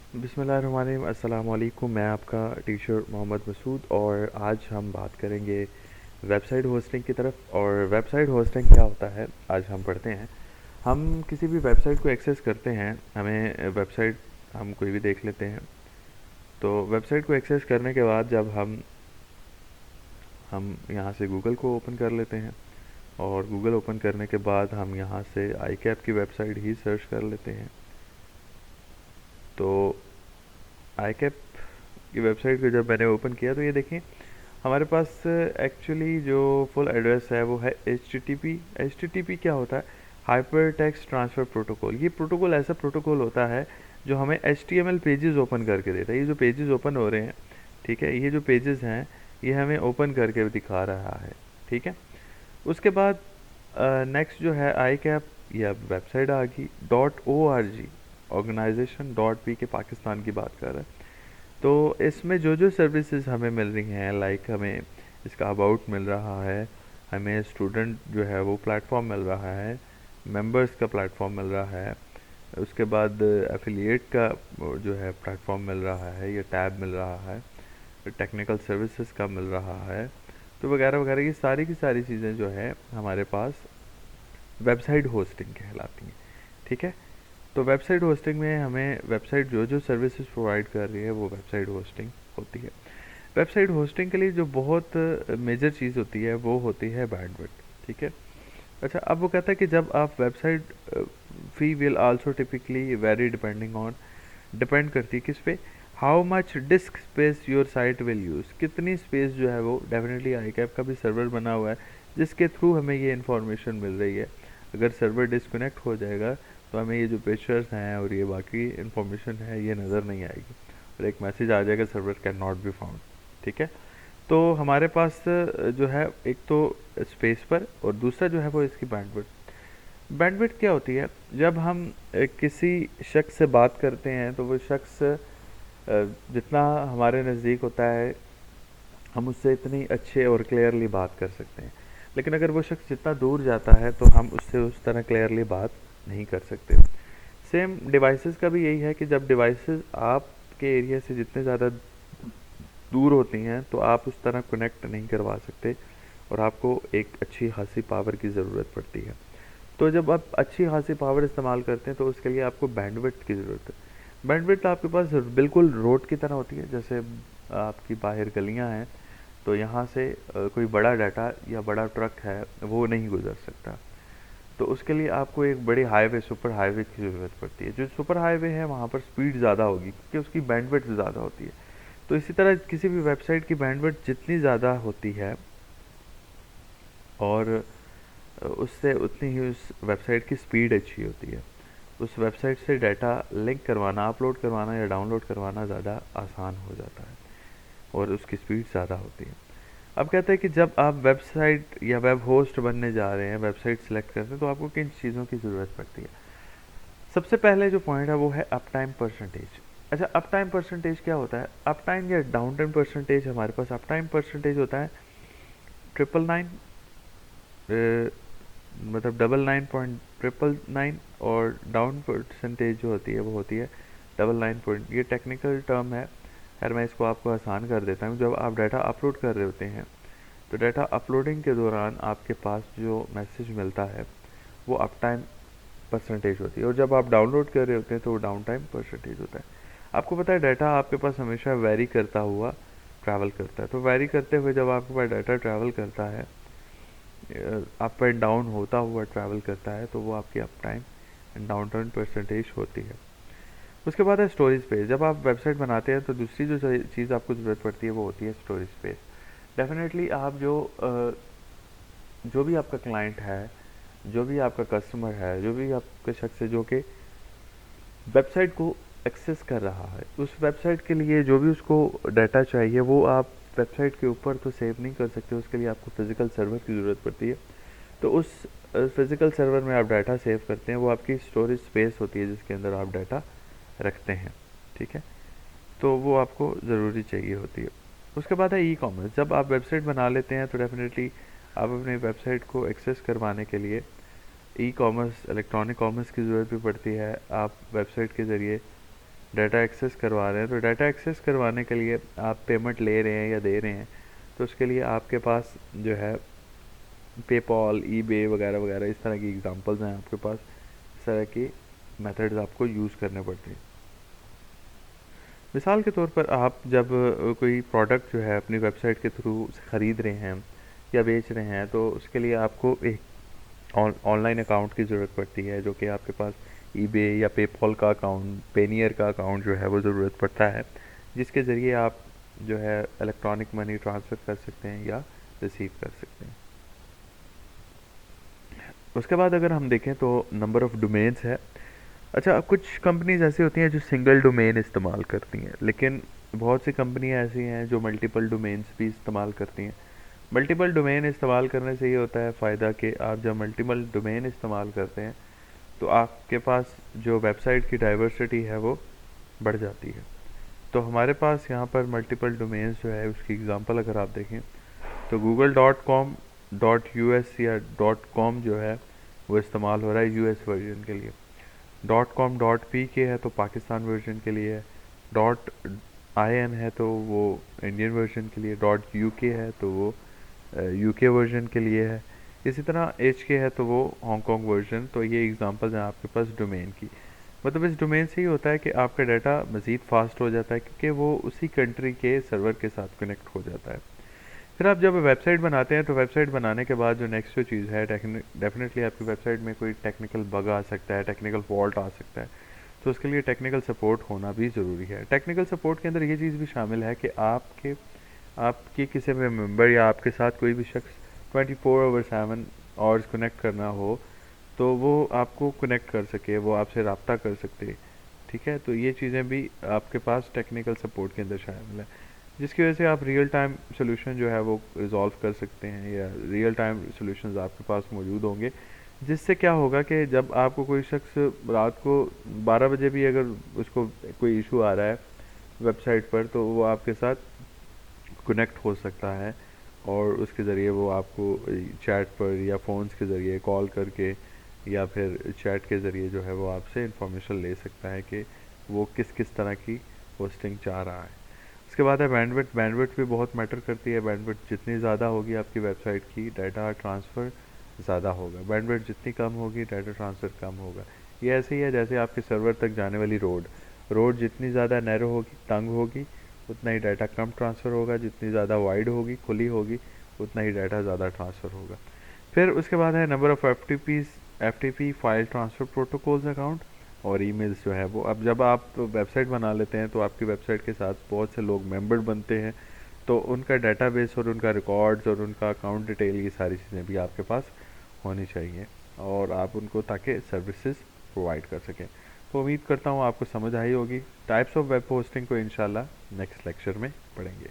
बिस्मिल्लाहिर्रहमानिर्रहीम। अस्सलाम वालेकुम। मैं आपका टीचर मोहम्मद मसूद और आज हम बात करेंगे वेबसाइट होस्टिंग की तरफ। और वेबसाइट होस्टिंग क्या होता है आज हम पढ़ते हैं। हम किसी भी वेबसाइट को एक्सेस करते हैं, हमें वेबसाइट हम कोई भी देख लेते हैं। तो वेबसाइट को एक्सेस करने के बाद जब हम यहाँ से गूगल को ओपन कर लेते हैं और गूगल ओपन करने के बाद हम यहाँ से आई कैप की वेबसाइट ही सर्च कर लेते हैं। तो आई कैप की वेबसाइट को जब मैंने ओपन किया तो ये देखें हमारे पास एक्चुअली जो फुल एड्रेस है वो है एच टी टी पी क्या होता है? Hypertext transfer protocol. ये प्रोटोकॉल ऐसा प्रोटोकॉल होता है जो हमें H T M L pages open करके देता है। ये जो पेजेस ओपन हो रहे हैं, ठीक है, ये जो पेजेस हैं ये हमें ओपन करके दिखा रहा है, ठीक है। उसके बाद नेक्स्ट जो है आई कैप, ये अब वेबसाइट आ गई। .org ऑर्गेनाइजेशन .p के पाकिस्तान की बात कर रहा है। तो इसमें जो जो सर्विसेज हमें मिल रही हैं, लाइक हमें इसका अबाउट मिल रहा है, हमें स्टूडेंट जो है वो प्लेटफॉर्म मिल रहा है, मेंबर्स का प्लेटफॉर्म मिल रहा है, उसके बाद एफिलिएट का जो है प्लेटफॉर्म मिल रहा है, ये टैब मिल रहा है, टेक्निकल सर्विसेज का मिल रहा है, तो वगैरह वगैरह ये सारी की सारी चीज़ें जो है हमारे पास वेबसाइट होस्टिंग कहलाती हैं, ठीक है। तो वेबसाइट होस्टिंग में हमें वेबसाइट जो जो सर्विसेज प्रोवाइड कर रही है वो वेबसाइट होस्टिंग होती है। वेबसाइट होस्टिंग के लिए जो बहुत मेजर चीज़ होती है वो होती है बैंडविड्थ, ठीक है। अच्छा, अब वो कहता है कि जब आप website fee will also typically very depend करती है किस पे? How much disc space your site will use. कितनी स्पेस जो है वो डेफिनेटली आई कैप का भी सर्वर बना हुआ है जिसके थ्रू हमें ये इन्फॉर्मेशन मिल रही है। अगर सर्वर डिस्कनेक्ट हो जाएगा तो हमें ये जो पिक्चर्स हैं और ये बाकी इन्फॉर्मेशन है ये नज़र नहीं आएगी और एक मैसेज आ जाएगा server can not be found, ठीक है। तो हमारे पास जो है एक तो स्पेस पर और दूसरा जो है वो इसकी बैंडविड्थ। बैंडविड्थ क्या होती है? जब हम किसी शख्स से बात करते हैं तो वो शख्स जितना हमारे नज़दीक होता है हम उससे इतनी अच्छे और क्लियरली बात कर सकते हैं, लेकिन अगर वो शख्स जितना दूर जाता है तो हम उससे उस तरह क्लियरली बात नहीं कर सकते। सेम डिवाइसेस का भी यही है कि जब डिवाइसेस आपके एरिया से जितने ज़्यादा दूर होती हैं तो आप उस तरह कनेक्ट नहीं करवा सकते और आपको एक अच्छी खासी पावर की ज़रूरत पड़ती है। तो जब आप अच्छी खासी पावर इस्तेमाल करते हैं तो उसके लिए आपको बैंडविड्थ की ज़रूरत है। बैंडविड्थ आपके पास बिल्कुल रोड की तरह होती है। जैसे आपकी बाहर गलियां हैं तो यहाँ से कोई बड़ा डाटा या बड़ा ट्रक है वो नहीं गुजर सकता, तो उसके लिए आपको एक बड़ी हाईवे, सुपर हाईवे की ज़रूरत पड़ती है। जो सुपर हाईवे है वहाँ पर स्पीड ज़्यादा होगी क्योंकि उसकी बैंडविड्थ ज़्यादा होती है। तो इसी तरह किसी भी वेबसाइट की बैंडविड्थ जितनी ज़्यादा होती है और उससे उतनी ही उस वेबसाइट की स्पीड अच्छी होती है। उस वेबसाइट से डाटा लिंक करवाना, अपलोड करवाना या डाउनलोड करवाना ज़्यादा आसान हो जाता है और उसकी स्पीड ज़्यादा होती है। अब कहते हैं कि जब आप वेबसाइट या वेब होस्ट बनने जा रहे हैं, वेबसाइट सेलेक्ट करते हैं, तो आपको किन चीज़ों की ज़रूरत पड़ती है? सबसे पहले जो पॉइंट है वो है अप टाइम परसेंटेज। अच्छा, अप टाइम परसेंटेज क्या होता है? अप टाइम या डाउन टाइम परसेंटेज। हमारे पास अप टाइम परसेंटेज होता है 999, मतलब 99.999, और डाउन परसेंटेज जो होती है वो होती है 99 ये टेक्निकल टर्म है। खैर मैं इसको आपको आसान कर देता हूँ। जब आप डाटा अपलोड कर रहे होते हैं तो डाटा अपलोडिंग के दौरान आपके पास जो मैसेज मिलता है वो अप टाइम परसेंटेज होती है, और जब आप डाउनलोड कर रहे होते हैं तो वो डाउन टाइम परसेंटेज होता है। आपको पता है डाटा आपके पास हमेशा वेरी करता हुआ ट्रैवल करता है, तो वेरी करते हुए जब आपके पास डाटा ट्रैवल करता है, अप एंड डाउन होता हुआ ट्रैवल करता है, तो वो आपकी up time and down time percentage होती है। उसके बाद है स्टोरेज स्पेस। जब आप वेबसाइट बनाते हैं तो दूसरी जो चीज़ आपको ज़रूरत पड़ती है वो होती है स्टोरेज स्पेस। डेफिनेटली आप जो भी आपका क्लाइंट है, जो भी आपका कस्टमर है, जो भी आपका शख्स है जो कि वेबसाइट को एक्सेस कर रहा है, उस वेबसाइट के लिए जो भी उसको डाटा चाहिए वो आप वेबसाइट के ऊपर तो सेव नहीं कर सकते। उसके लिए आपको फिज़िकल सर्वर की ज़रूरत पड़ती है। तो उस फिज़िकल सर्वर में आप डाटा सेव करते हैं, वो आपकी स्टोरेज स्पेस होती है जिसके अंदर आप डाटा रखते हैं, ठीक है। तो वो आपको ज़रूरी चाहिए होती है। उसके बाद है ई कॉमर्स। जब आप वेबसाइट बना लेते हैं तो डेफिनेटली आप अपनी वेबसाइट को एक्सेस करवाने के लिए ई कॉमर्स, इलेक्ट्रॉनिक कॉमर्स की ज़रूरत भी पड़ती है। आप वेबसाइट के ज़रिए डाटा एक्सेस करवा रहे हैं, तो डाटा एक्सेस करवाने के लिए आप पेमेंट ले रहे हैं या दे रहे हैं, तो उसके लिए आपके पास जो है पेपॉल, ईबे वगैरह वगैरह इस तरह की एग्जांपल्स हैं आपके पास। इस तरह की मेथड्स आपको यूज़ करने पड़ते हैं। मिसाल के तौर पर आप जब कोई प्रोडक्ट जो है अपनी वेबसाइट के थ्रू ख़रीद रहे हैं या बेच रहे हैं, तो उसके लिए आपको एक ऑनलाइन अकाउंट की ज़रूरत पड़ती है, जो कि आपके पास ईबे या पेपॉल का अकाउंट, पेनियर का अकाउंट जो है वो ज़रूरत पड़ता है, जिसके ज़रिए आप जो है इलेक्ट्रॉनिक मनी ट्रांसफ़र कर सकते हैं या रिसीव कर सकते हैं। उसके बाद अगर हम देखें तो नंबर ऑफ़ डोमेन्स है। अच्छा, कुछ कंपनीज ऐसी होती हैं जो सिंगल डोमेन इस्तेमाल करती हैं, लेकिन बहुत सी कंपनियां ऐसी हैं जो मल्टीपल डोमेन्स भी इस्तेमाल करती हैं। मल्टीपल डोमेन इस्तेमाल करने से ये होता है फ़ायदा कि आप जब मल्टीपल डोमेन इस्तेमाल करते हैं तो आपके पास जो वेबसाइट की डाइवर्सिटी है वो बढ़ जाती है। तो हमारे पास यहाँ पर मल्टीपल डोमेन्स जो है उसकी एग्ज़ाम्पल अगर आप देखें तो google.com.us या .com जो है वो इस्तेमाल हो रहा है यूएस वर्जन के लिए। .com.pk है तो पाकिस्तान वर्जन के लिए है। .in है तो वो इंडियन वर्जन के लिए। .uk है तो वो यूके वर्जन के लिए है। इसी तरह HK है तो वो हांगकॉन्ग वर्जन। तो ये एग्जांपल्स हैं आपके पास डोमेन की। मतलब इस डोमेन से ही होता है कि आपका डाटा मज़ीद फास्ट हो जाता है, क्योंकि वो उसी कंट्री के सर्वर के साथ कनेक्ट हो जाता है। फिर आप जब वेबसाइट बनाते हैं तो वेबसाइट बनाने के बाद जो नेक्स्ट जो चीज़ है, डेफिनेटली आपकी वेबसाइट में कोई टेक्निकल बग आ सकता है, टेक्निकल फॉल्ट आ सकता है, तो उसके लिए टेक्निकल सपोर्ट होना भी ज़रूरी है। टेक्निकल सपोर्ट के अंदर ये चीज़ भी शामिल है कि आपके किसी भी मेंबर या आपके साथ कोई भी शख्स 24/7 आवर्स कनेक्ट करना हो तो वो आपको कनेक्ट कर सके, वो आपसे रब्ता कर सकते। ठीक है, तो ये चीज़ें भी आपके पास टेक्निकल सपोर्ट के अंदर शामिल है, जिसकी वजह से आप रियल टाइम सोल्यूशन जो है वो रिजॉल्व कर सकते हैं या रियल टाइम सोल्यूशंस आपके पास मौजूद होंगे। जिससे क्या होगा कि जब आपको कोई शख्स रात को 12 बजे भी अगर उसको कोई इशू आ रहा है वेबसाइट पर, तो वो आपके साथ कनेक्ट हो सकता है और उसके ज़रिए वो आपको चैट पर या फ़ोन्स के ज़रिए कॉल करके या फिर चैट के ज़रिए जो है वो आपसे इंफॉर्मेशन ले सकता है कि वो किस किस तरह की होस्टिंग चाह रहा है। उसके बाद है बैंडविड्थ। बैंडविड्थ भी बहुत मैटर करती है। बैंडविड्थ जितनी ज़्यादा होगी आपकी वेबसाइट की, डाटा ट्रांसफ़र ज़्यादा होगा। बैंडविड्थ जितनी कम होगी, डाटा ट्रांसफ़र कम होगा। ये ऐसे ही है जैसे आपके सर्वर तक जाने वाली रोड जितनी ज़्यादा नैरो होगी, तंग होगी, उतना ही डाटा कम ट्रांसफ़र होगा। जितनी ज़्यादा वाइड होगी, खुली होगी, उतना ही डाटा ज़्यादा ट्रांसफ़र होगा। फिर उसके बाद है number of FTP file transfer protocols account और ईमेल्स जो है वो। अब जब आप वेबसाइट बना लेते हैं तो आपकी वेबसाइट के साथ बहुत से लोग मेंबर बनते हैं, तो उनका डाटाबेस और उनका रिकॉर्ड्स और उनका अकाउंट डिटेल, ये सारी चीज़ें भी आपके पास होनी चाहिए और आप उनको ताकि सर्विसेज प्रोवाइड कर सकें। तो उम्मीद करता हूँ आपको समझ आई होगी। टाइप्स ऑफ वेब होस्टिंग को इंशाल्लाह नेक्स्ट लेक्चर में पढ़ेंगे।